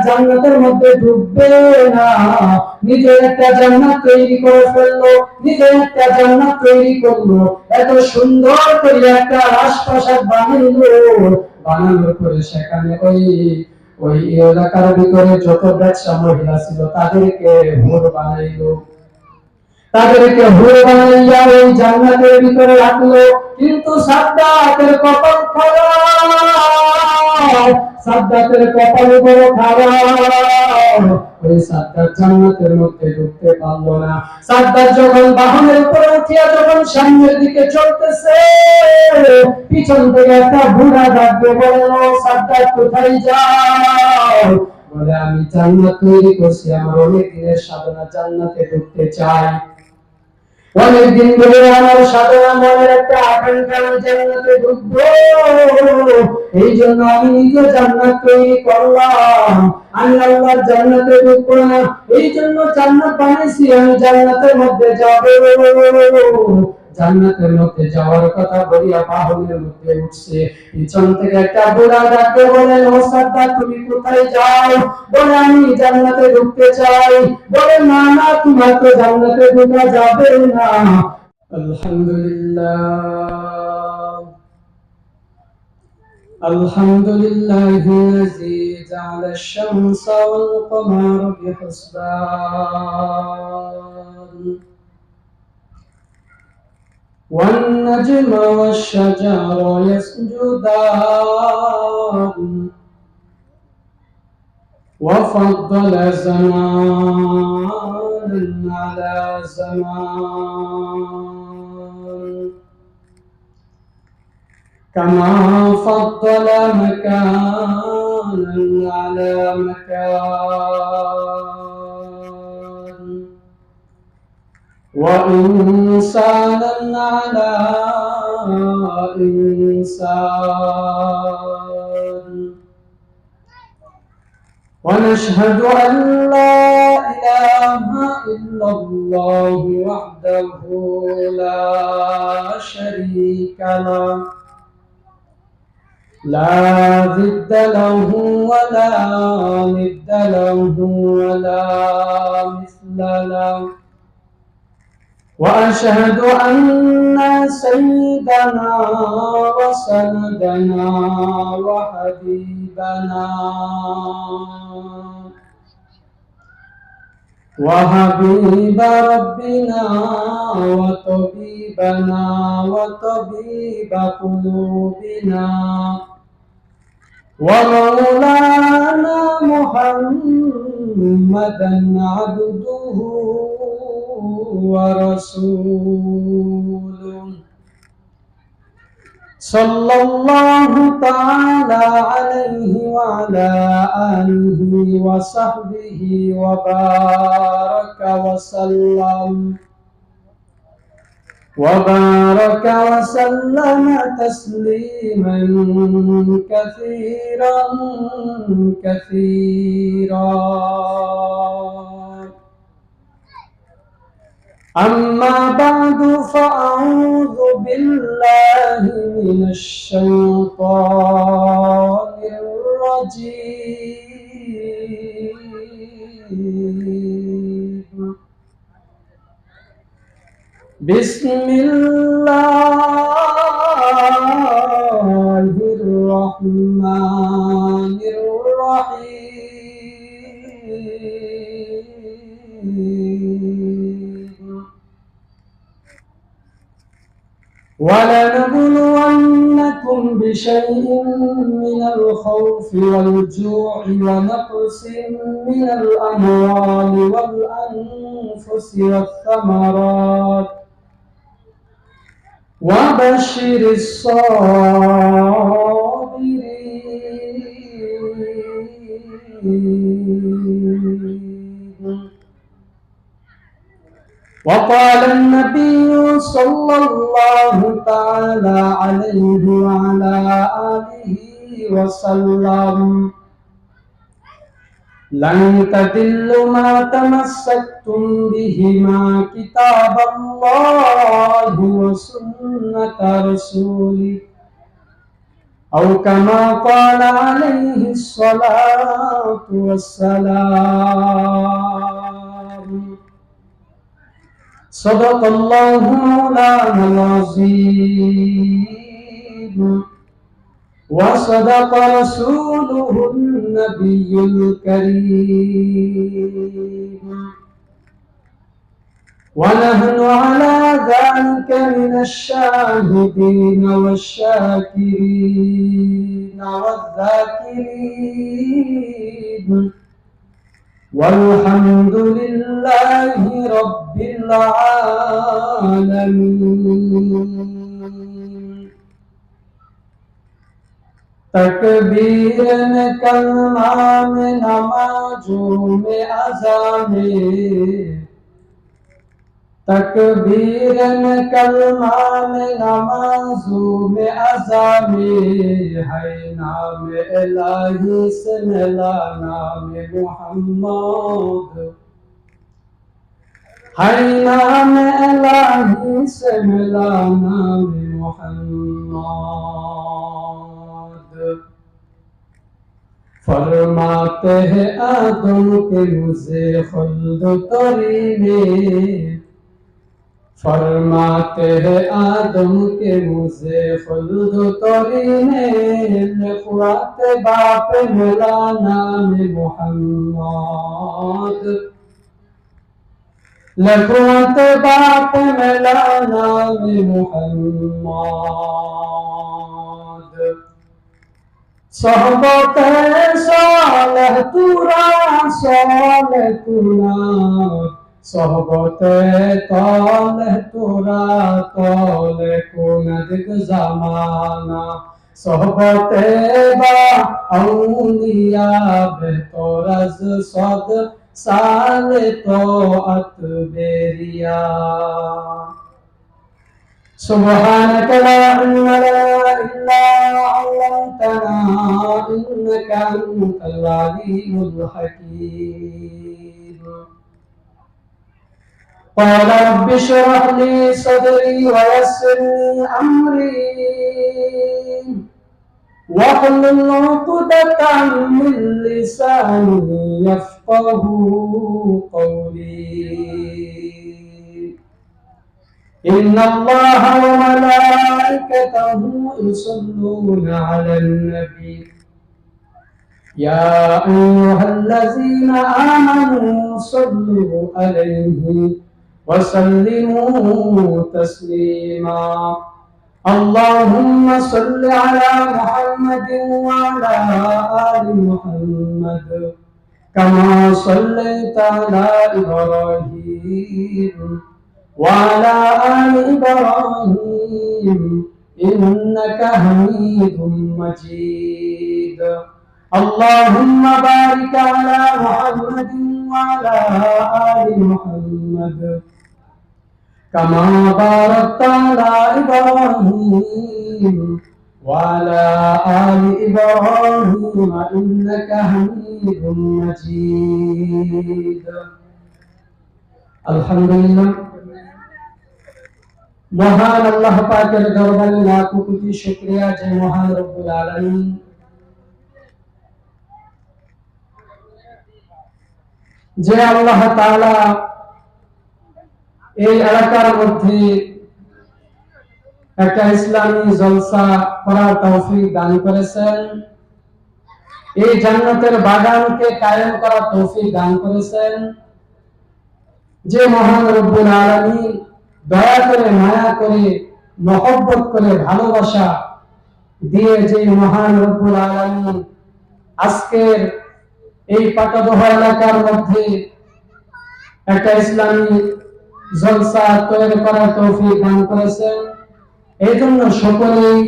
জান্নাতের মধ্যে ঢুকবে না। নিজে একটা জান্নাত তৈরি করে ফেললো, নিজে একটা জান্নাত তৈরি করলো, এত সুন্দর করে একটা রাজপ্রাসাদ বানানোর পরে সেখানে ওই ওই এলাকার ভিতরে যত ব্যবসা মহিলা ছিল তাদেরকে হুর বানাইলো, তাদেরকে হুর বানাইয়া ওই জান্নাতের ভিতরে রাখলো। কিন্তু সাদ্দাতের কপাল খারাপ, সাদ্দাতের কপাল বড় খারাপ। ওই সাদ্দাত জান্নাতের মধ্যে ঢুকতে পারলো না। সাদ্দাত যখন বাহনের উপরে উঠিয়া যখন সামনের দিকে চলতেছে, পিছন থেকে একটা বুড়া ডাক দিয়ে বলল, সাদ্দাত কোথায় যাও? বলে, আমি জান্নাত তৈরি করছি, আমার অনেক দিনের সাধনা, জান্নাতে ঢুকতে চাই। অনেকদিন ধরে আমার সাধনা, মনের একটা আকাঙ্ক্ষা, আমি জান্নাতে ঢুকবো, এই জন্য আমি নিজে জান্নাত তৈরি করলাম। আমি আল্লাহর জান্নাতে ঢুকবো না, এই জন্য জান্নাত বানিয়েছি, আমি জান্নাতের মধ্যে যাব। জান্নাতের মধ্যে যাওয়ার কথা বলিয়া বাহনের মধ্যে উঠছে, পিছন থেকে একটা বুড়া ডাকতে বলে, ও সাদ্দাত তুমি কোথায় যাও? বলে, আমি জান্নাতে ঢুকতে চাই। বলে, না না, তোমার তো জান্নাতে ঢোকা যাবে না। আলহামদুলিল্লাহ, আলহামদুলিল্লাহিল্লাযী জাআলা আশ-শামসা ওয়াল কমারা বিহিসবান والنجم والشجر يسجدان وفضل زمانا على زمان كما فضل مكانا على مكان وإنسانا على إنسان. ونشهد أن لا إله إلا الله وحده لا شريك له، لا ضد له ولا ند له ولا مثل له. وأشهد أن سيدنا وسندنا وحبيبنا وحبيب ربنا وطبيبنا وطبيب قلوبنا ومولانا محمدا عبده ورسوله صلى الله تعالى عليه وعلى آله وصحبه وبارك وسلم تسليما كثيرا كثيرا. أما بعد، فأعوذ بالله من الشيطان الرجيم. بسم الله الرحمن الرحيم. ولنبلونكم بشيء من الخوف والجوع ونقص من الأموال والأنفس والثمرات وبشر الصابرين. وقال النبي صلى الله تعالى عليه وعلى آله وسلم: لن تضلوا ما تمسكتم بهما كتاب الله وسنة رسوله أو كما قال عليه الصلاة والسلام. صدق الله مولانا العظيم وصدق رسوله النبي الكريم ونحن على ذلك من الشاهدين والشاكرين والذاكرين والحمد لله رب العالمين. तकबीर में कलमा में नमाजों में अज़ा में, तकबीर में कलमा में नमाजों में अज़ा में है नाम इलाही से मिला नाम मुहम्मद, है नाम इलाही से मिला नाम मुहम्मद। फरमाते हैं आदम के मुझे खुल्द तरी में, फरमाते हैं आदम के मुझे खुल्द तरी में, लिखवात बाप मिला नाम मुहम्मद, लिखवात बाप मिला नाम मुहम्मद। सोहबत सालह तुरा सालह तुरा, सोहबत तालह तुरा तालह कुनद ज़माना, सोहबत बा औलिया बेतरज सद साल तो अतबेरिया। सुब्हानक ला इल्मा लना इल्ला अल्लमतना इन्नका अंतल अलीमुल हकीम। قال رب اشرح لي صدري ويسر لي أمري واحلل عقدة من لساني يفقه قولي. إن الله وملائكته يصلون على النبي يا أيها الذين آمنوا صلوا عليه وسلموا تسليما. اللهم صل على محمد وعلى آل محمد كما صليت على إبراهيم وعلى آل إبراهيم إنك حميد مجيد. اللهم بارك على محمد وعلى آل محمد كما باركت على إبراهيم وعلى آل إبراهيم إنك حميد مجيد. الحمد لله। মহান আল্লাহ পাকের দরবারে লাখো কোটি শুকরিয়া যে মহান রব্বুল আলামিন যে আল্লাহ তাআলা এই এলাকার মধ্যে একটা ইসলামী জলসা করার তৌফিক দান করেছেন, এই জান্নাতের বাগানকে কায়েম করার তৌফিক দান করেছেন। যে মহান রব্বুল আলামিন দয়া করে মায়া করে মহব্বত করে ভালোবাসা দিয়ে যে মহান রব্বুল আলামিন আজকের এই পাটাদহ এলাকার মধ্যে একটা ইসলামী জলসা তৈরি করার তৌফিক দান করেছেন, এই জন্য সকলেই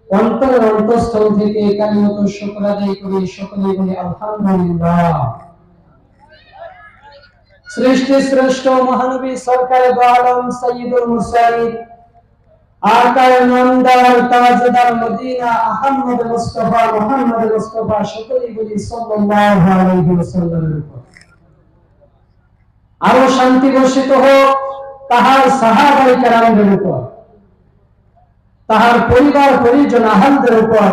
অন্তরের অন্তঃস্থল থেকে কালিমাত শুকর আদায় করি, সকলেই বলি আলহামদুলিল্লাহ। সৃষ্টি শ্রেষ্ঠ মহানবী সরকারে দো আলম সাইয়্যিদুল মুরসালিন আকায়ে নামদার তাজদার মদিনা আহমদ মুস্তাফা মুহাম্মদ মুস্তাফা সকলেই বলি সাল্লাল্লাহু আলাইহি ওয়াসাল্লামের উপর আরো শান্তি বর্ষিত হোক তাহার সাহাবায়ে কেরামদের উপর, তাহার পরিবার পরিজন আহলদের উপর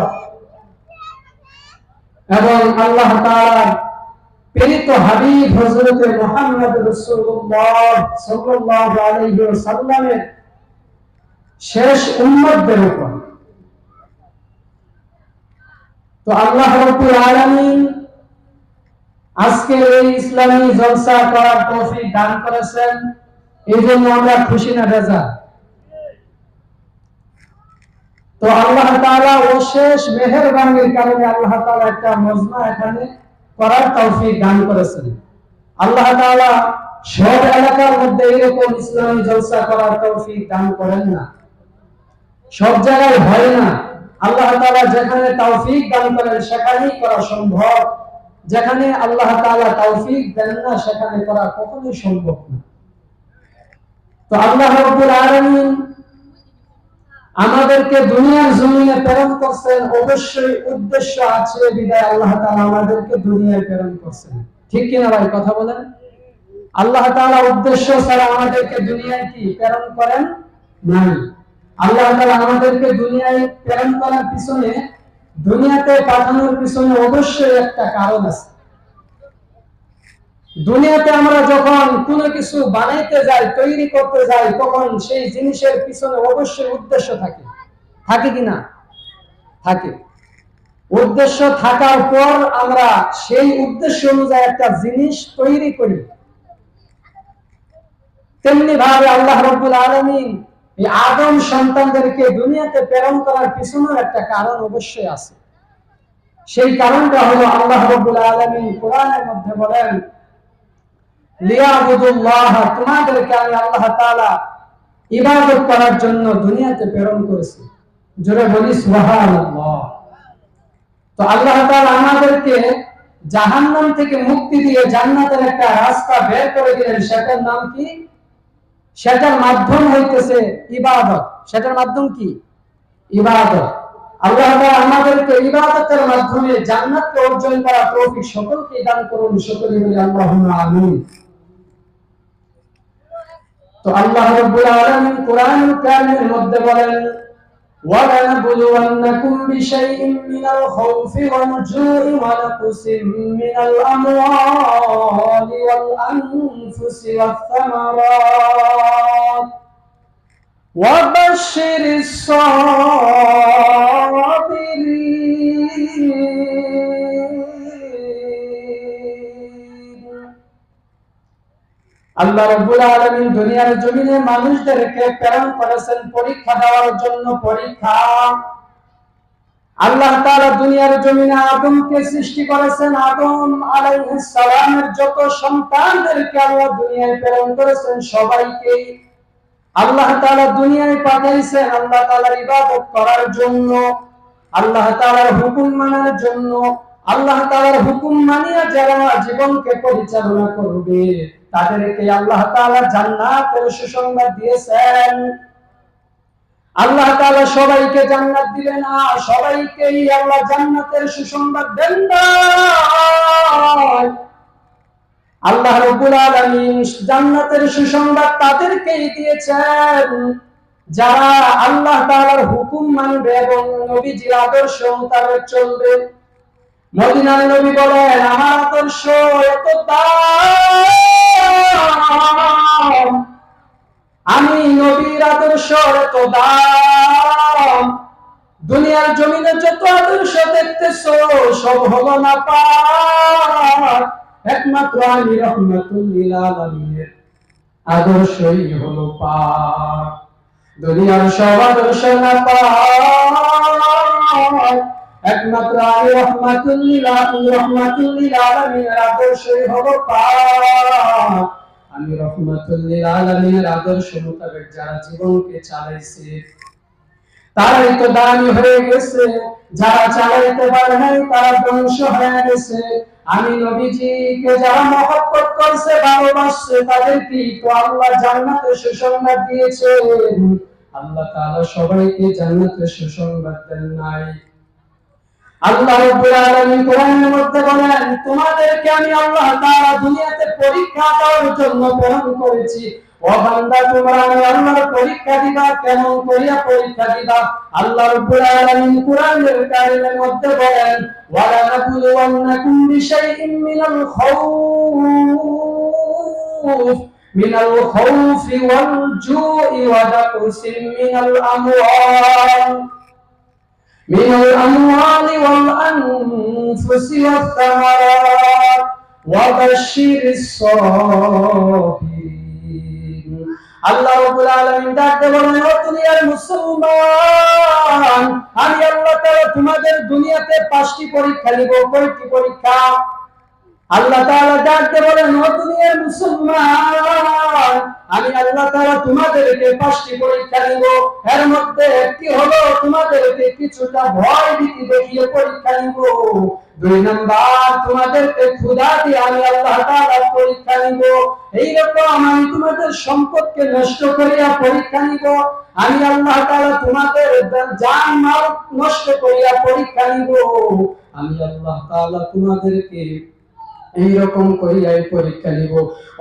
এবং আল্লাহ তাআলার প্রেরিত হাবিব হযরত মুহাম্মদ রাসূলুল্লাহ সাল্লাল্লাহু আলাইহি ওয়াসাল্লামের শেষ উম্মতদের উপর। তো আল্লাহ রাব্বুল আলামিন আজকে এই ইসলামী জলসা করার তৌফিক দান করেছেন, এই জন্য আমরা খুশি না বেজার? তো আল্লাহ তাআলা অশেষ মেহেরবানির কারণে আল্লাহ তাআলা একটা মজমা এখানে করার তৌফিক দান করেছেন। আল্লাহ তাআলা সব এলাকার মধ্যে এরকম ইসলামী জলসা করার তৌফিক দান করেন না, সব জায়গায় হয় না। আল্লাহ তাআলা যেখানে তৌফিক দান করেন সেখানেই করা সম্ভব, যেখানে আল্লাহ তাআলা তৌফিক দেন না সেখানে করা কখনোই সম্ভব না। তো আল্লাহ রাব্বুল আলামিন আমাদেরকে দুনিয়ার জমিনে প্রেরণ করছেন, অবশ্যই উদ্দেশ্য আছে বিধায় আল্লাহ তাআলা আমাদেরকে দুনিয়ায় প্রেরণ করছেন। ঠিক কি না ভাই, কথা বলেন? আল্লাহ তাআলা উদ্দেশ্য ছাড়া আমাদেরকে দুনিয়ায় কি প্রেরণ করেন নাই। আল্লাহ তাআলা আমাদেরকে দুনিয়ায় প্রেরণ করার পিছনে, দুনিয়াতে পাঠানোর পিছনে অবশ্যই একটা কারণ আছে। দুনিয়াতে আমরা যখন কোনো কিছু বানাইতে যাই, তৈরি করতে যাই, তখন সেই জিনিসের পিছনে অবশ্যই উদ্দেশ্য থাকে, থাকে কি না? থাকে। উদ্দেশ্য থাকার পর আমরা সেই উদ্দেশ্য অনুযায়ী একটা জিনিস তৈরি করি। তেমনি ভাবে আল্লাহ রাব্বুল আলামিন এই আদম সন্তানদেরকে দুনিয়াতে প্রেরণ করার পিছনে একটা কারণ অবশ্যই আছে। সেই কারণটা হলো আল্লাহ রাব্বুল আলামিন কোরআনের মধ্যে বলেন, লিয়াবুদুল্লাহ, তোমাদেরকে আমি আল্লাহ তাআলা ইবাদত করার জন্য দুনিয়াতে প্রেরণ করেছি। জোরে বলি সুবহানাল্লাহ। তো আল্লাহ তাআলা আমাদেরকে জাহান্নাম থেকে মুক্তি দিয়ে জান্নাতের একটা রাস্তা বের করে দিলেন। সেটার নাম কি? সেটার মাধ্যম হইতেছে ইবাদত। সেটার মাধ্যম কি? ইবাদত। আল্লাহ তাআলা আমাদেরকে ইবাদতের মাধ্যমে জান্নাতকে অর্জন করার তৌফিক সকলকে দান করুন। সকলে বলি আল্লাহুম্মা আমিন। তো আল্লাহ রাব্বুল আলামিন কোরআনুল কারীমের মধ্যে বলেন, وَلَنَبْلُوَنَّكُمْ بِشَيْءٍ مِّنَ الْخَوْفِ وَالْجُوعِ وَنَقْصٍ مِّنَ الْأَمْوَالِ وَالْأَنفُسِ وَالثَّمَرَاتِ وَبَشِّرِ الصَّابِرِينَ। আল্লাহ রাব্বুল আলামিন দুনিয়ার জমিনে মানুষদেরকে প্রেরণ করেছেন পরীক্ষা দেওয়ার জন্য। পরীক্ষা। আল্লাহ তাআলা দুনিয়ার জমিনে আদমকে সৃষ্টি করেছেন। আদম আলাইহিস সালামের যত সন্তানদেরকে আল্লাহ দুনিয়ায় প্রেরণ করেছেন সবাইকে আল্লাহ তাআলা দুনিয়ায় পাঠাইছেন আল্লাহ তাআলার ইবাদত করার জন্য, আল্লাহ তাআলার হুকুম মানার জন্য। আল্লাহ তাআলার হুকুম মানিয়া যারা জীবনকে পরিচালনা করবে তাদেরকে আল্লাহ তাআলা জান্নাতের সুসংবাদ দিয়েছেন। আল্লাহ তাআলা সবাইকে জান্নাত দিবেন না, সবাইকেই আল্লাহ জান্নাতের সুসংবাদ দেন না। আল্লাহ রাব্বুল আলামিন জান্নাতের সুসংবাদ তাদেরকেই দিয়েছেন যারা আল্লাহ তাআলার হুকুম মানবে এবং নবীজির আদর্শ মোতাবেক চলবে। মদিনার নবী বলেন, আমার আদর্শ এত দাম, আমি নবীর আদর্শ এত দাম, দুনিয়ার জমিনে যত আদর্শ দেখতেছো সব হলো না পার, একমাত্র আমি রাহমাতুল লিল আলামিনের আদর্শই হলো পার। দুনিয়ার সব আদর্শ না পার, একমাত্র আমি রাহমাতুল লিল আলামিনের আদর্শই হলো পার। আমি রাহমাতুল লিল আলামিনের আদর্শ মোতাবেক যারা জীবনকে চালাইছে তারাই তো দামি হয়ে গেছে, যারা চালাইতে পারে নাই তারা ধ্বংস হয়ে গেছে। আমি নবীজিকে যারা মহব্বত করছে, ভালোবাসছে, তাদেরকে তো আল্লাহ জান্নাতের সুসংবাদ দিয়েছেন। আল্লাহ তাআলা সবাইকে জান্নাতের সুসংবাদ দেন নাই। আল্লাহ রাব্বুল আলামিন কোরআনের মধ্যে বলেন, তোমাদেরকে আমি আল্লাহ তাআলা দুনিয়াতে পরীক্ষা দেওয়ার জন্য প্রেরণ করেছি। ও বান্দা তোমরা আমি আল্লাহর পরীক্ষা দিবা, কেমন করিয়া পরীক্ষা দিবা? আল্লাহ রাব্বুল আলামিন কুরআনের কারিমের মধ্যে বলেন, ওয়ালা নাবলুওয়ান্নাকুম বিশাইইন মিনাল খাউফ মিনাল খাউফি ওয়াল জুই ওয়া নাকসিম من الأموال والأنفس والثمرات وبشر الصابرين আল্লাহ রাব্বুল আলামিন ডাকতে বলেন, ও দুনিয়ার মুসলমান, আমি আল্লাহ তাআলা তোমাদের দুনিয়াতে 5টি পরীক্ষা নিব। কয়টি পরীক্ষা? আল্লাহ তাআলা ডাকতে বলেন, ও দুনিয়ার মুসলমান, আমি আল্লাহ তাআলা তোমাদেরকে 5টি পরীক্ষা নিব। এর মধ্যে একটি হলো তোমাদেরকে কিছুটা ভয় ভীতি দেখিয়ে পরীক্ষা নিব। 2 নাম্বার, তোমাদেরকে ক্ষুধা দিয়ে আমি আল্লাহ তাআলা পরীক্ষা নিব। এইরকম আমি তোমাদের সম্পদকে নষ্ট করিয়া পরীক্ষা নিব। আমি আল্লাহ তাআলা তোমাদের জান মাল নষ্ট করিয়া পরীক্ষা নিব। আমি আল্লাহ তাআলা তোমাদেরকে এইরকম করিয়াই পরীক্ষা নিব।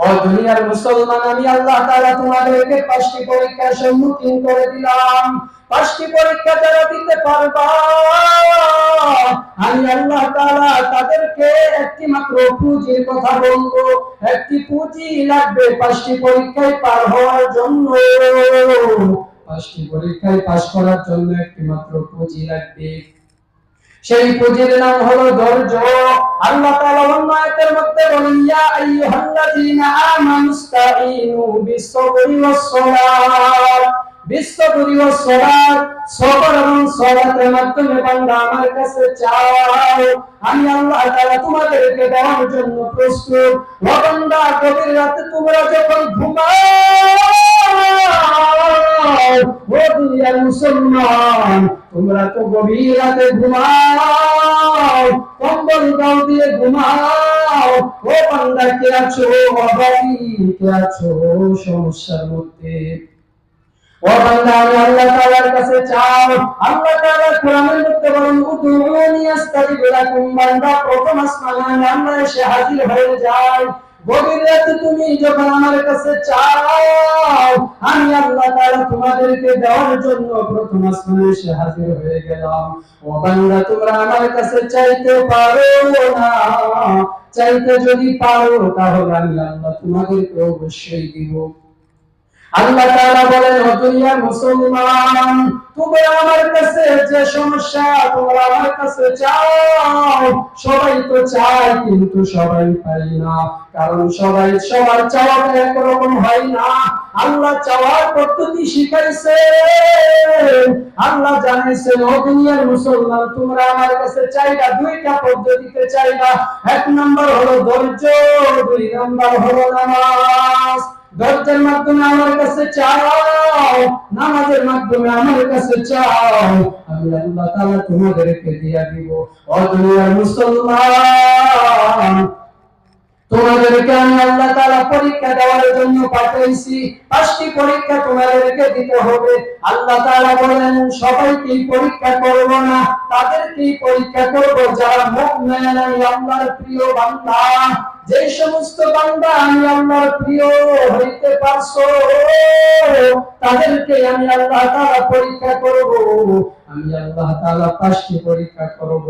ও দুনিয়ার মুসলমান, আমি আল্লাহ তাআলা তোমাদেরকে 5টি পরীক্ষার সম্মুখীন করে দিলাম। 5টি পরীক্ষা যারা দিতে পারবা, আমি আল্লাহ তাআলা তাদেরকে একটি মাত্র পুঁজির কথা বলবো। একটি পুঁজি লাগবে 5টি পরীক্ষায় পার হওয়ার জন্য। 5টি পরীক্ষায় পাস করার জন্য একটি মাত্র পুঁজি লাগবে। সেই পুঁজির নাম হলো ধৈর্য। আল্লাহ তাআলা অন্য আয়াতের মধ্যে বলেন, ইয়া আইয়ুহাল্লাযীনা আমানুস্তাঈনু বিস-সাবরি ওয়াস-সালাত। বিস-সাবরি ওয়াস-সালাত, সবর এবং সালাতের মাধ্যমে বান্দা আমার কাছে চাও, আমি আল্লাহ তাআলা তোমাদেরকে দেওয়ার জন্য প্রস্তুত। ও বান্দা, গভীর রাতে তোমরা যখন ঘুমাও, ও দুনিয়ার মুসলমান, তোমরা তো গভীর রাতে ঘুমাও, কম্বল গাও দিয়ে ঘুমাও। ও বান্দা, কে আছো অভাবী, কে আছো সমস্যার মধ্যে? ও বান্দা, আমি আল্লাহ তাআলার কাছে চাও। আল্লাহ তাআলা কোরআনের মধ্যে বলেন, উদউনি আস্তাজিব লাকুম। বান্দা, প্রথম আসমানে আমরা এসে হাজির হয়ে যাই। গভীর রাতে তুমি যখন আমার কাছে চাও, আমি আল্লাহ তাআলা তোমাদেরকে দেওয়ার জন্য প্রথম আসমানে এসে হাজির হয়ে গেলাম। ও বান্দা, তোমরা আমার কাছে চাইতে পারো না, চাইতে যদি পারো তাহলে আমি আল্লাহ তোমাদেরকে অবশ্যই দিব। আল্লাহ তাআলা বলেন, ও দুনিয়ার মুসলমান, তোমরা আমার কাছে যে সমস্যা তোমরা আমার কাছে চাও, সবাই তো চায় কিন্তু সবাই পায় না। কারণ সবার চাওয়াটা একরকম হয় না। আল্লাহ চাওয়ার পদ্ধতি শিখাইছে। আল্লাহ জানাইছে, ও দুনিয়ার মুসলমান, তোমরা আমার কাছে চাইবা 2টা পদ্ধতিতে চাইবা। 1 নাম্বার হলো ধৈর্য, 2 নাম্বার হলো নামাজ। ধৈর্যের মাধ্যমে আমার কাছে চাও, নামাজের মাধ্যমে আমার কাছে চাও, আমি আল্লাহ তাআলা তোমাদেরকে দিয়া দিব। ও দুনিয়ার মুসলমান, তোমাদেরকে আমি আল্লাহ তাআলা পরীক্ষা দেওয়ার জন্য পাঠাইছি। 5টি পরীক্ষা তোমাদেরকে দিতে হবে। আল্লাহ তাআলা বলেন, সবাইকে পরীক্ষা করব না, তাদেরকে পরীক্ষা করব যারা মুমিন, আমি আল্লাহর প্রিয় বান্দা। যে সমস্ত বান্দা আমি আল্লাহর প্রিয় হইতে পারছো, তাদেরকে আমি আল্লাহ তাআলা পরীক্ষা করব। আমি আল্লাহ তাআলা 5টি পরীক্ষা করব।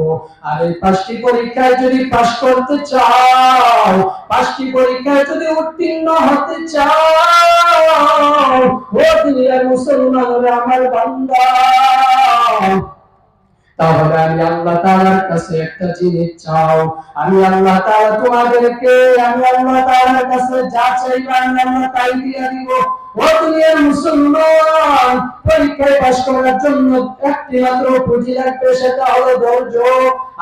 আর এই 5টি পরীক্ষায় যদি পাস করতে চাও, 5টি পরীক্ষায় যদি উত্তীর্ণ হতে চাও, ও দুনিয়ার মুসলমানরা আমার বান্দা, তাহলে আমি আল্লাহ তাআলার কাছে একটা জিনিস চাও। আমি আল্লাহ তাআলা তোমাদেরকে, আমি আল্লাহ তাআলার কাছে যা চাইবা আমি আল্লাহ তাই দিয়ে দিব। ও দুনিয়ার মুসলমান, পরীক্ষায় পাস করার জন্য একটি মাত্র পুঁজি লাগবে, সেটা হলো ধৈর্য।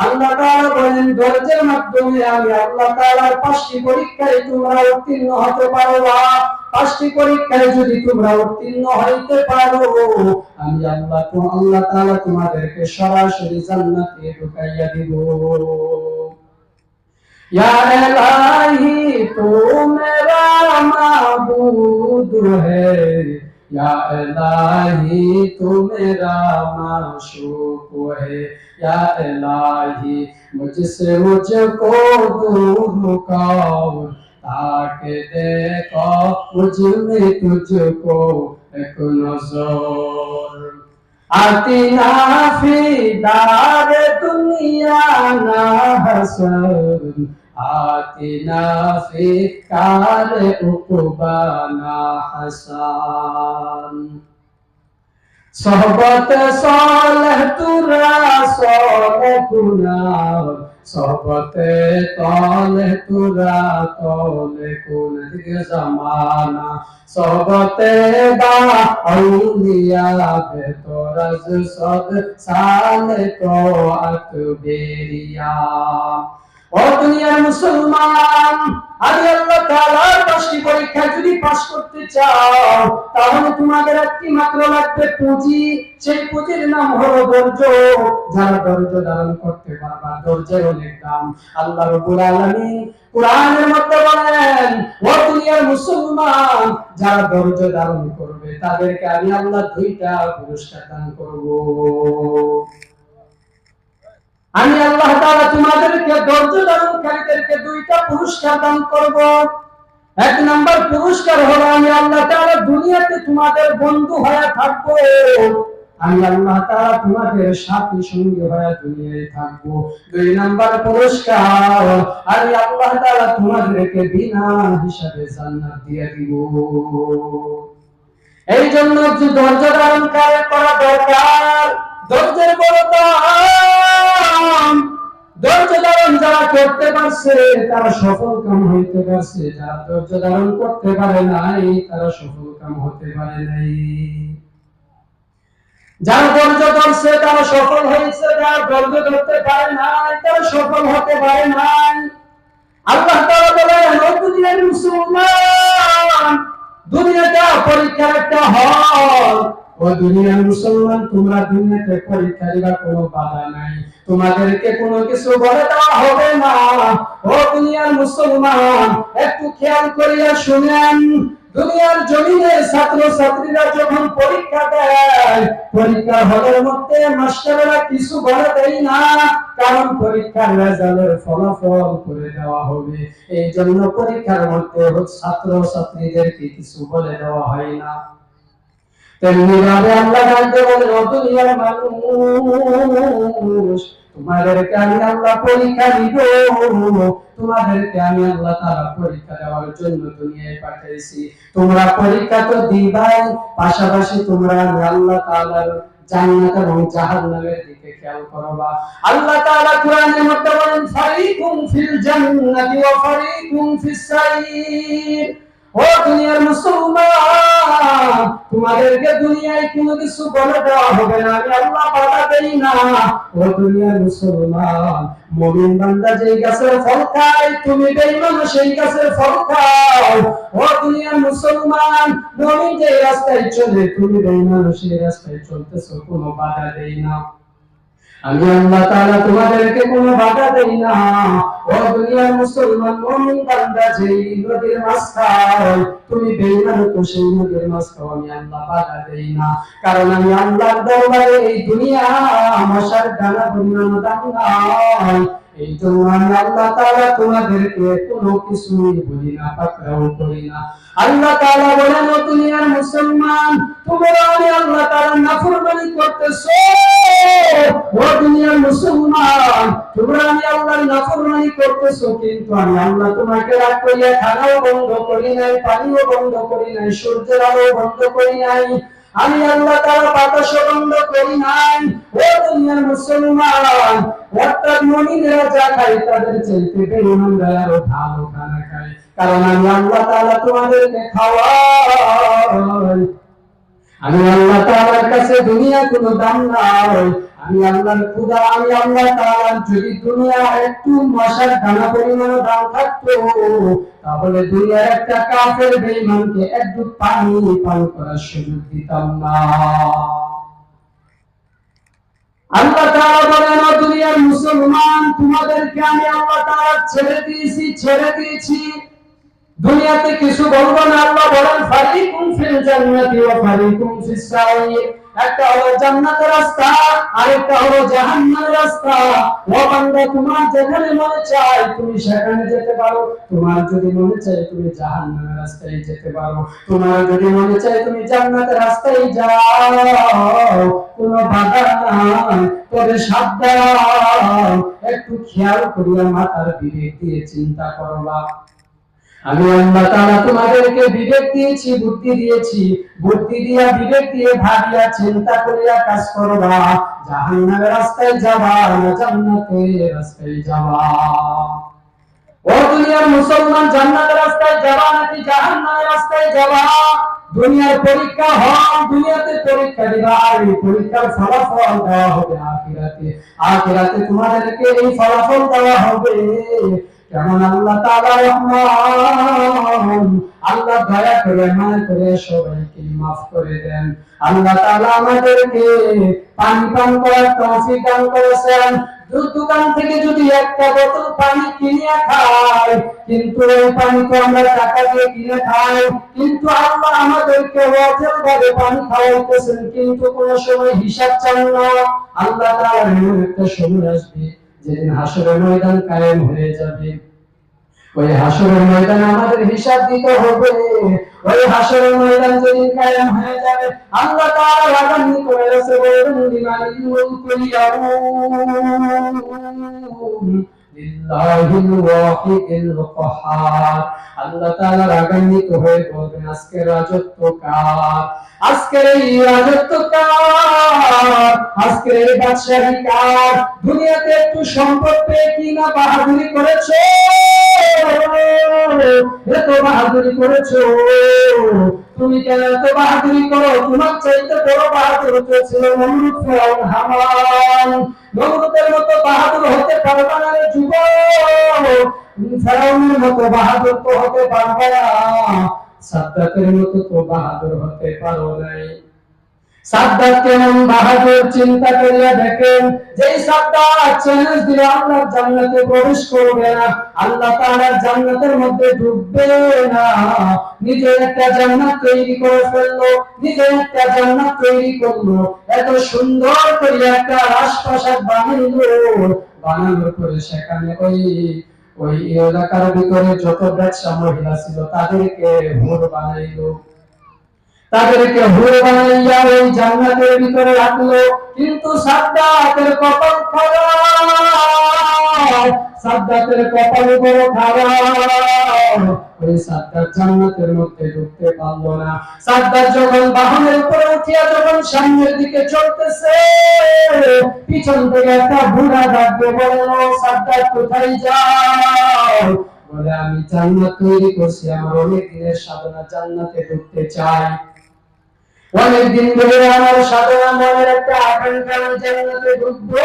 আল্লাহ তাআলা বলেন, ধৈর্যের মাধ্যমে আমি আল্লাহ তাআলার 5টি পরীক্ষায় তোমরা উত্তীর্ণ হতে পারবা। 5টি পরীক্ষায় যদি তোমরা উত্তীর্ণ হইতে পারো, আমি আল্লাহ তাআলা তোমাদেরকে সরাসরি জান্নাতে ঢুকাইয়া দিব। या इलाही तू मेरा माबूद है, या इलाही तू मेरा माशूक है, या इलाही मुझसे मुझको दूर मुकाओ, ताके देखो मुझ में तुझको एक नजर आती ना फी दार दुनिया ना हसन आती ना फी कार उक़बा ना हसन सोहबत सालह तुरा सालह कुनार सोहबत तालह तुरा तालह कुनार जमाना सोहबत बा औलिया बेतरज सद साल तो अकबेरिया ও দুনিয়ার মুসলমান আমি আল্লাহ তাআলার 10টি পরীক্ষা যদি পাস করতে চাও তাহলে তোমাদের একটি মাত্র লাগবে পুঁজি সেই পুঁজির নাম হলো ধৈর্য যারা ধৈর্য ধারণ করতে পারবা ধৈর্যের অনেক দাম আল্লাহ রাব্বুল আলামিন কোরআনের মধ্যে বলেন ও দুনিয়ার মুসলমান যারা ধৈর্য ধারণ করবে তাদেরকে আমি আল্লাহ দুইটা পুরস্কার দান করব আমি আল্লাহ তাআলা তোমাদেরকে ধৈর্য ধারণকারীদেরকে দুইটা পুরস্কার দান করব এক নাম্বার পুরস্কার হলো আমি আল্লাহ তাআলা দুনিয়াতে তোমাদের বন্ধু হয়ে থাকব আমি আল্লাহ তাআলা তোমাদের সাথী সঙ্গী হয়ে দুনিয়ায় থাকব দুই নাম্বার পুরস্কার আমি আল্লাহ তাআলা তোমাদেরকে বিনা হিসাবে জান্নাত দিয়ে দিব এই জন্য যে ধৈর্য ধারণ করা দরকার ধৈর্যের বড় দাম ধৈর্য ধারণ যারা করতে পারছে তারা সফল কাম হইতে পারছে যারা ধৈর্য ধারণ করতে পারে নাই তারা সফল কাম হতে পারে নাই যারা ধৈর্য ধরছে তারা সফল হয়েছে যারা ধৈর্য ধরতে পারে নাই তারা সফল হতে পারে নাই আল্লাহ তাআলা বলেন ও দুনিয়ার মুসলমান দুনিয়াটা পরীক্ষার একটা হল ও দুনিয়ার মুসলমান তোমরা দুনিয়াতে পরীক্ষা দিবার কোনো বাধা নাই তোমাদেরকে কোনো কিছু বলে দেওয়া হবে না ও দুনিয়ার মুসলমান একটু খেয়াল করিয়া শুনেন দুনিয়ার জমিনে ছাত্র ছাত্রীরা যখন পরীক্ষা দেয় পরীক্ষার হলের মধ্যে মাস্টাররা কিছু বলে দেয় না কারণ পরীক্ষার রেজাল্টের ফলাফল করে দেওয়া হবে এই জন্য পরীক্ষার মধ্যে ছাত্র ছাত্রীদেরকে কিছু বলে দেওয়া হয় না তেমনি ভাবে আল্লাহ জানতে বলেন ও দুনিয়ার মানুষ তোমাদেরকে আমি আল্লাহ পরীক্ষা দিব তোমাদেরকে আমি আল্লাহ তাআলা পরীক্ষা দেওয়ার জন্য দুনিয়ায় পাঠিয়েছি তোমরা পরীক্ষা তো দিবাই পাশাপাশি তোমরা আল্লাহ তাআলার জান্নাত এবং জাহান্নামের দিকে খেয়াল করবা আল্লাহ তাআলা কোরআনের মধ্যে বলেন ফারিকুম ফিল জান্নাতি ওয়া ফারিকুম ফিস সাইর ও দুনিয়ার মুসলমান তোমাদেরকে দুনিয়ায় কোনো কিছু বলে দেওয়া হবে না আমি আল্লাহ বাধা দেই না ও দুনিয়ার মুসলমান মুমিন বান্দা যেই গাছের ফল খায় তুমি বেঈমান সেই গাছের ফল খাও ও দুনিয়ার মুসলমান মুমিন যে রাস্তায় চলে তুমি বেঈমান সেই রাস্তায় চলতেছো কোনো বাধা দেই না আমি আল্লাহ তাআলা তোমাদেরকে কোনো বাধা দেই না ও দুনিয়ার মুসলমান মুমিন বান্দা যেই নদীর মাছ খাও তুমি বেঈমান তো সেই নদীর মাছ খাও আমি আল্লাহ বাধা দেই না কারণ আমি আল্লাহর দরবারে এই দুনিয়া মশার দানা পরিমাণ দাম নাই এই জন্য আমি আল্লাহ তাআলা তোমাদেরকে কোনো কিছুই বলি না পাকড়াও করি না আল্লাহ তাআলা বলেন ও দুনিয়ার মুসলমান তোমরা আমি আল্লাহ তাআলার নাফরমানি করতেছো ও দুনিয়ার মুসলমান তোমরা আমি আল্লাহর নাফরমানি করতেছো কিন্তু আমি আল্লাহ তোমাকে রাগ করিয়া খানাও বন্ধ করি নাই পানিও বন্ধ করি নাই সূর্যের আলো বন্ধ করি নাই আমি আল্লাহ তাআলা বাতাস বন্ধ করি নাই ও দুনিয়ার মুসলমান অর্থাৎ মুমিনেরা যা খায় তাদের চাইতে বেঈমানরা আরো ভালো খানা খায় কারণ আমি আল্লাহ তাআলা তোমাদেরকে খাওয়াই আমি আল্লাহ তাআলার কাছে দুনিয়া কোনো দাম নাই আমি আল্লাহর খোদা আমি আল্লাহ তাআলা যদি দুনিয়া একটু মশার দানা পরিমাণ দাম থাকতো তাহলে দুনিয়ার একটা কাফের বেঈমানকে একটু পানি পান করার সুযোগ দিতাম না আল্লাহ তাআলা বলেন ও দুনিয়ার মুসলমান তোমাদেরকে আমি আল্লাহ তাআলা ছেড়ে দিয়েছি দুনিয়াতে কিছু বলবো না আল্লাহ বলেন ফারিকুম ফিল জান্নাতি ওয়া ফারিকুম ফিস সাইর একটা হলো জান্নাতের রাস্তা, আরেকটা হলো জাহান্নামের রাস্তা। ও বান্দা, তোমার যেখানে মনে চায় তুমি সেখানে যেতে পারো। তোমার যদি মনে চায় তুমি জাহান্নামের রাস্তায় যেতে পারো, তোমার যদি মনে চায় তুমি জান্নাতের রাস্তায় যাও, কোনো বাধা নাই। তবে সাবধান, একটু খেয়াল করিয়া মাথার বিবেক দিয়ে চিন্তা করবা। আমি আল্লাহ তাআলা তোমাদেরকে বিবেক দিয়েছি, বুদ্ধি দিয়েছি, বুদ্ধি দিয়া বিবেক দিয়ে ভাবিয়া চিন্তা করিয়া কাজ করবা। জাহান্নামের রাস্তায় যাবা না জান্নাতের রাস্তায় যাবা? ও দুনিয়ার মুসলমান, জান্নাতের রাস্তায় যাবা নাকি জাহান্নামের রাস্তায় যাবা? দুনিয়ার পরীক্ষা হয়, দুনিয়াতে পরীক্ষা দিবা, আর এই পরীক্ষার ফলাফল দেওয়া হবে আখিরাতে। আখিরাতে তোমাদেরকে এই ফলাফল দেওয়া হবে। কেমন আল্লাহ তাআলা রহমান, আল্লাহ দয়া করে মায়া করে সবাইকে মাফ করে দেন। আল্লাহ তাআলা আমাদেরকে পানি পান করার তৌফিক দান করেছেন। দোকান থেকে যদি একটা বোতল পানি কিনে খাই, কিন্তু এই পানি তো আমরা টাকা দিয়ে কিনে খাই, কিন্তু আল্লাহ আমাদেরকে অঢেল ভাবে পানি খাওয়াইতেছেন, কিন্তু কোন সময় হিসাব চান না। আল্লাহ তাআলা একটা সময় আসবে যেদিন হাসরের ময়দান কায়েম হয়ে যাবে। ওই হাসরের ময়দানে আমাদের হিসাব দিতে হবে। ওই হাসরের ময়দান যেদিন কায়েম হয়ে যাবে, আল্লাহ তাআলা রাগান্বিত হয়েছে, বলবেন লিমানিল মুলকুল ইয়াউম লিল্লাহিল ওয়াহিদিল কাহ্হার। আল্লাহ তাআলা রাগান্বিত হয়ে বলবেন, আজকে রাজত্ব কার? আজকের এই রাজত্ব কার? আজকের এই বাদশাহী কার? দুনিয়াতে একটু সম্পদ পেয়ে কি না বাহাদুরি করেছো? এত বাহাদুরি করেছো? তুমি কেন এত বাহাদুরি করো? তোমার চাইতে বড় বাহাদুর ছিল নমরুদ, ফিরআউন, হামান। নমরুদের মতো বাহাদুর হতে পারবা না রে যুবক। ফিরআউনের মতো বাহাদুর তো হতে পারবা না। সাদ্দাতের মতো তো বাহাদুর হতে পারো নাই। সাদ্দাত কেমন বাহাদুর চিন্তা করিয়া দেখেন। যেই সাদ্দাত চ্যালেঞ্জ দিলে আল্লাহ জান্নাতে প্রবেশ করবে না, আল্লাহ তাআলার জান্নাতের মধ্যে ঢুকবে না, নিজে একটা জান্নাত তৈরি করে ফেললো, নিজে একটা জান্নাত তৈরি করলো, এত সুন্দর করে একটা রাজপ্রাসাদ বানাইলো। বানানোর পরে সেখানে ওই এলাকার ভিতরে যত ব্যবসা মহিলা ছিল তাদেরকে হুর বানাইলো, তাদেরকে হুর বানাইয়া ওই জান্নাতের ভিতরে রাখলো। কিন্তু সাদ্দাতের কপাল খারাপ, সাদ্দাতের কপাল বড় খারাপ। ওই সাদ্দাত জান্নাতের মধ্যে ঢুকতে পারলো না। সাদ্দাত যখন বাহনের উপরে উঠিয়া যখন সামনের দিকে চলতেছে, পিছন থেকে একটা বুড়া ডাকবে, বলল, সাদ্দাত কোথায় যাও? বলে, আমি জান্নাত তৈরি করছি, আমার অনেক দিনের সাধনা, জান্নাতে ঢুকতে চাই। অনেকদিন ধরে আমার সাধনা, মনের একটা আকাঙ্ক্ষা, আমি জান্নাতে ঢুকবো,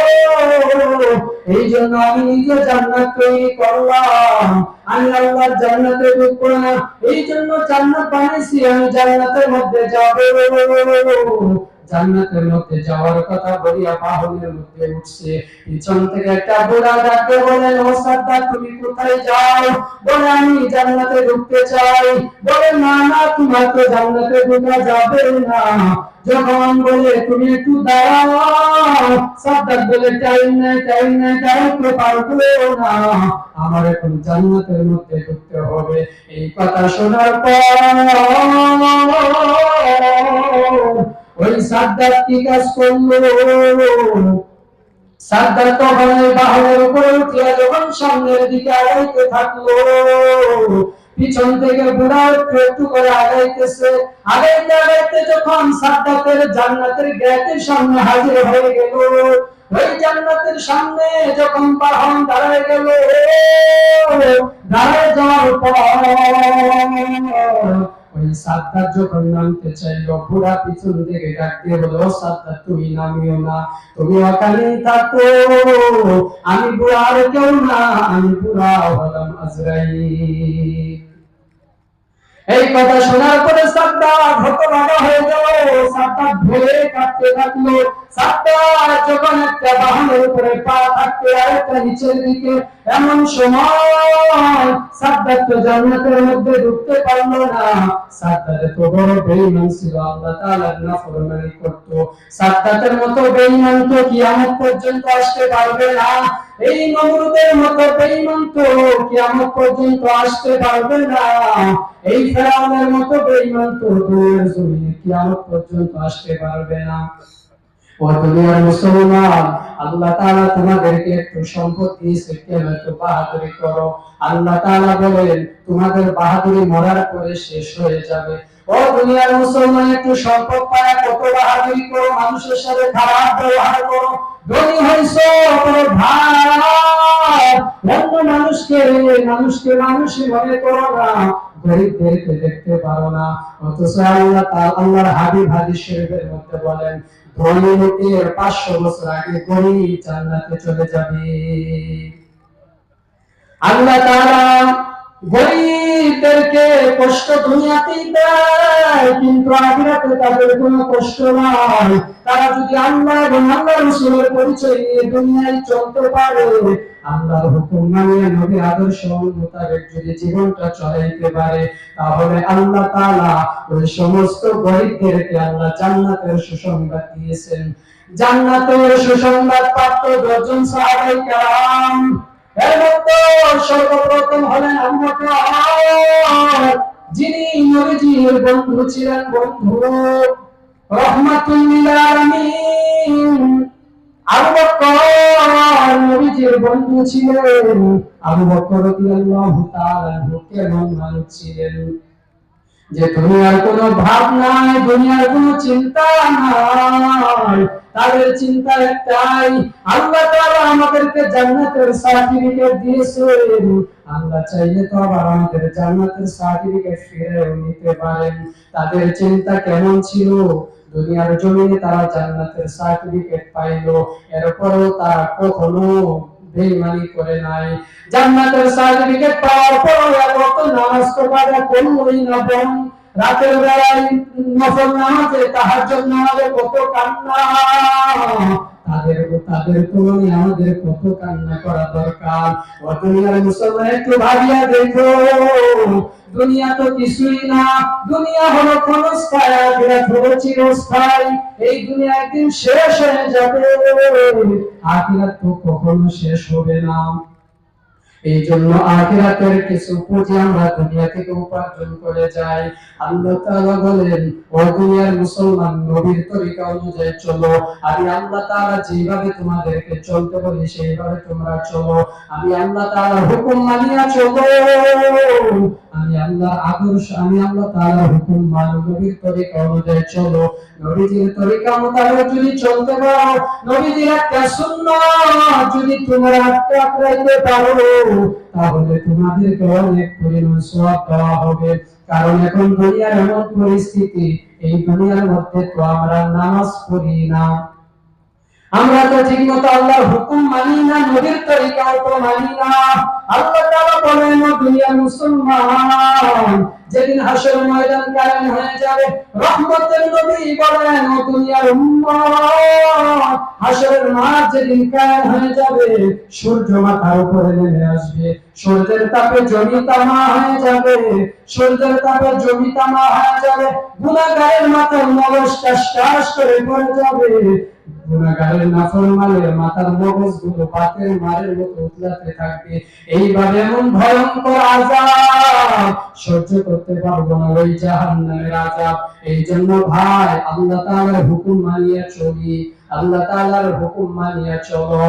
এই জন্য আমি নিজে জান্নাত তৈরি করলাম। আমি আল্লাহর জান্নাতে ঢুকবো না, এই জন্য জান্নাত বানিয়েছি, আমি জান্নাতের মধ্যে যাবো। জান্নাতের মধ্যে যাওয়ার কথা বলিয়া বাহনের মধ্যে উঠছে, পিছন থেকে একটা বুড়া ডাকতে বলেন, ও সাদ্দাত তুমি কোথায় যাও? বলে, আমি জান্নাতে ঢুকতে চাই। বলে, না না, তোমার তো জান্নাতে ঢোকা যাবে না। যখন বলে, তুমি একটু দাঁড়াও, সাদ্দাত বলে, টাইম নাই, টাইম নাই, দাঁড়াতে পারবো না, আমার এখন জান্নাতের মধ্যে ঢুকতে হবে। এই কথা শোনার পর ওই সাদ্দাত কি কাজ করলো? সাদ্দাত তখন ওই বাহনের উপরে উঠিয়া যখন সামনের দিকে আগাইতে থাকলো, পিছন থেকে বুড়া একটু একটু করে আগাইতেছে। আগাইতে আগাইতে যখন সাদ্দাতের জান্নাতের গেটের সামনে হাজির হয়ে গেল, ওই জান্নাতের সামনে যখন বাহন দাঁড়ায় গেল, দাঁড়ায় যাওয়ার পর ওই সাদ্দাত যখন নামতে চাইলো, বুড়া পিছন থেকে ডাক দিয়ে বলে, ও সাদ্দাত তুমি নামিও না, তুমি ওখানেই থাকো, আমি বুড়া আর কেউ না, আমি বুড়া হলাম আজরাইল। এই কথা শোনার পরে সাদ্দাত হতবাক হয়ে গেল। সাদ্দাত ভয়ে কাঁপতে থাকলো। সাদ্দাত যখন একটা বাহনের উপরে পা থাকতে আর একটা নিচের দিকে, এমন সময় সাদ্দাত তো জান্নাতের মধ্যে ঢুকতে পারলো না। সাদ্দাত তো বড় বেঈমান ছিল, আল্লাহ তাআলার নাফরমানি করত। সাদ্দাতের মতো বেঈমান তো কিয়ামত পর্যন্ত আসতে পারবে না। এই নমরুদের মতো বেঈমান তো কিয়ামত পর্যন্ত আসতে পারবে না। এই ফেরাউনের মতো বেঈমান তো দুনিয়ার জমিনে কিয়ামত পর্যন্ত আসতে পারবে না। ও দুনিয়ার মুসলমান, আল্লাহ তাআলা তোমাদেরকে একটু সম্পদ দিয়েছে, কেন একটু বাহাদুরি করো। আল্লাহ তাআলা বলেন তোমাদের বাহাদুরি মরার পরে শেষ হয়ে যাবে। ও দুনিয়ার মুসলমান, একটু সম্পদ পায় কত বাহাদুরি করো, মানুষের সাথে খারাপ ব্যবহার করো। ধনী হইছো বড় ভাই, অন্য মানুষকে মানুষই মনে করো না, গরিবদেরকে দেখতে পারো না। অথচ আল্লাহ তাআলা আল্লাহর হাবিব হাদিস শরীফের মধ্যে বলেন ধনী লোকের 500 বছর আগে গরিব জান্নাতে চলে যাবে। আল্লাহ তাআলা গরিবদেরকে কষ্ট দুনিয়াতেই দেয়, কিন্তু আখিরাতে তাদের কোনো কষ্ট নাই। তারা যদি আল্লাহ এবং আল্লাহর রাসূলের পরিচয় নিয়ে দুনিয়ায় চলতে পারে, আল্লাহর হুকুম মানিয়ে নবীর আদর্শ মোতাবেক যদি জীবনটা চালাইতে পারে, তাহলে আল্লাহ তাআলা ওই সমস্ত গরিবদেরকে আল্লাহ জান্নাতের সুসংবাদ দিয়েছেন। জান্নাতের সুসংবাদ প্রাপ্ত 10 জন সাহাবায়ে কেরাম, এর মধ্যে সর্বপ্রথম হলেন আবু বকর, যিনি নবীজির বন্ধু ছিলেন, বন্ধু রাহমাতুল লিল আলামিন। আবু বকর নবীজির বন্ধু ছিলেন। আবু বকর রাদিয়াল্লাহু তাআলা কেমন মানুষ ছিলেন যে দুনিয়ার কোনো ভাব নাই, দুনিয়ার কোনো চিন্তা নাই, তাদের চিন্তা একটাই, আল্লাহ তাআলা আমাদেরকে জান্নাতের সার্টিফিকেট দিয়েছেন, আল্লাহ চাইলে তো আবার আমাদের জান্নাতের সার্টিফিকেট ফিরিয়ে নিতে পারেন। তাদের চিন্তা কেমন ছিল, দুনিয়ার জমিনে তারা জান্নাতের সার্টিফিকেট পাইলো, এরপরেও তারা কখনো বেঈমানি করে নাই। জান্নাতের সার্টিফিকেট পাওয়ার পর কত নামাজ পড়া করলোই না, বোন রাতের বেলায় নফল নামাজে তাহাজ্জুদ নামাজে কত কান্না, তাদের তুলনায় আমাদের কত কান্না করা দরকার। ও দুনিয়ার মুসলমান, একটু ভাবিয়া দেখো, দুনিয়া তো কিছুই না, দুনিয়া হলো ক্ষণস্থায়ী, আখিরাত হলো চিরস্থায়ী। এই দুনিয়া একদিন শেষ হয়ে যাবে, আখিরাত তো কখনো শেষ হবে না। এই জন্য আখিরাতের কিছু পুঁজি আমরা দুনিয়া থেকে উপার্জন করে যাই। আল্লাহ তাআলা বলেন ও দুনিয়ার মুসলমান, নবীর তরিকা অনুযায়ী চলো। আমি আল্লাহ তাআলা যেভাবে তোমাদেরকে চলতে বলি সেইভাবে তোমরা চলো। আমি আল্লাহ তাআলার হুকুম মানিয়া চলো। আমি আল্লাহর আদর্শ, আমি আল্লাহ তাআলার হুকুম মানো, নবীর তরিকা অনুযায়ী চলো। নবীজির তরিকা মোতাবেক যদি চলতে পারো, নবীজির একটা সুন্নাত যদি তোমরা আঁকড়াইতে পারো, তাহলে তোমাদেরকে অনেক পরিমাণ সওয়াব দেওয়া হবে। কারণ এখন দুনিয়ার এমন পরিস্থিতি, এই দুনিয়ার মধ্যে তো আমরা নামাজ পড়ি না, আমরা তো ঠিকমতো আল্লাহর হুকুম মানি না, নবীর তরিকাও তো মানি না। আল্লাহ তাআলা বলেন ও দুনিয়ার মুসলমান, যেদিন হাসর ময়দান কায়েম হয়ে যাবে, রহমতের নবী বলেন ও দুনিয়ার উম্মত, হাসরের মাঠ যেদিন কায়েম হয়ে যাবে, সূর্য মাথার উপরে নেমে আসবে, সূর্যের তাপে জমি তামা হয়ে যাবে, সূর্যের তাপে জমি তামা হয়ে যাবে, গুনাহগারের মাথার মগজ টাস টাস করে পড়ে যাবে, গুনাহগারের নাফরমানের মাথার মগজগুলো পাতের মারের মতো উতলাতে থাকবে। এইভাবে এমন ভয়ঙ্কর আযাব সহ্য করতে পারবো না, ওই জাহান্নামের আযাব। এই জন্য ভাই, আল্লাহ তাআলার হুকুম মানিয়ে চলি, আল্লাহ তাআলার হুকুম মানিয়ে চলো,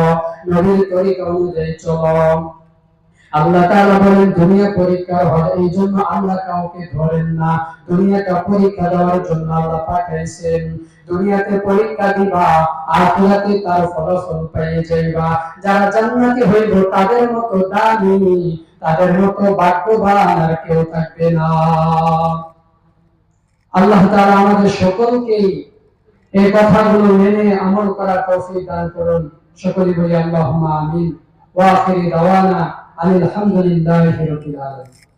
নবীর তরিকা অনুযায়ী চলো। আল্লাহ তাআলা বলেন দুনিয়া পরীক্ষার হল, এই জন্য আল্লাহ কাউকে ধরেন না, দুনিয়াটা পরীক্ষা দেওয়ার জন্য আল্লাহ পাঠাইছেন। দুনিয়াতে পরীক্ষা দিবা, আখিরাতে তার ফলাফল পেয়ে যাইবা। যারা জান্নাতি হইল তাদের মতো দামি, তাদের মতো ভাগ্যবান আর কেউ থাকবে না। আল্লাহ তাআলা আমাদের সকলকেই এই কথাগুলো মেনে আমল করার তৌফিক দান করুন। সকলে বলি আল্লাহুম্মা আমিন। ওয়া আখিরি দাওয়ানা আলহামদুলিল্লাহি রাব্বিল আলামিন।